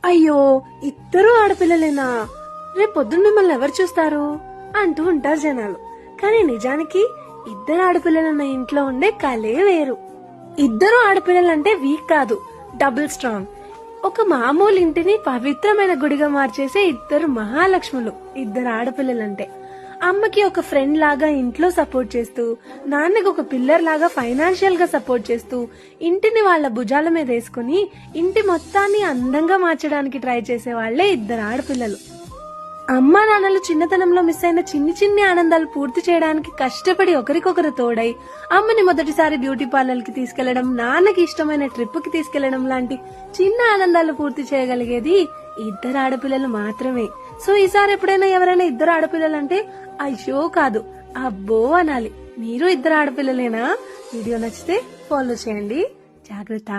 అయ్యో, ఇద్దరు ఆడపిల్లలేనా, రేపొద్దున మిమ్మల్ని ఎవరు చూస్తారు అంటూ ఉంటారు జనాలు. కానీ నిజానికి ఇద్దరు ఆడపిల్లలున్న ఇంట్లో ఉండే కలే వేరు. ఇద్దరు ఆడపిల్లలంటే వీక్ కాదు, డబుల్ స్ట్రాంగ్. ఒక మామూలు ఇంటిని పవిత్రమైన గుడిగా మార్చేసే ఇద్దరు మహాలక్ష్ములు ఇద్దరు ఆడపిల్లలంటే. అమ్మకి ఒక ఫ్రెండ్ లాగా ఇంట్లో సపోర్ట్ చేస్తూ, నాన్నకి ఒక పిల్లర్ లాగా ఫైనాన్షియల్ గా సపోర్ట్ చేస్తూ, ఇంటిని వాళ్ళ భుజాల మీద వేసుకుని ఇంటి మొత్తాన్ని అందంగా మార్చడానికి ట్రై చేసే వాళ్లే ఇద్దరు ఆడపిల్లలు. అమ్మా నాన్నలు చిన్నతనంలో మిస్ అయిన చిన్ని చిన్ని ఆనందాలు పూర్తి చేయడానికి కష్టపడి ఒకరికొకరు తోడై, అమ్మని మొదటిసారి బ్యూటీ పార్లర్ కి తీసుకెళ్లడం, నాన్నకి ఇష్టమైన ట్రిప్ కి తీసుకెళ్లడం లాంటి చిన్న ఆనందాలు పూర్తి చేయగలిగేది ఇద్దరు ఆడపిల్లలు మాత్రమే. సో ఈసారి ఎప్పుడైనా ఎవరైనా ఇద్దరు ఆడపిల్లలు అంటే అయ్యో కాదు, అబ్బో అనాలి. మీరు ఇద్దరు ఆడపిల్లలేనా? వీడియో నచ్చితే ఫాలో చేయండి. జాగ్రత్త.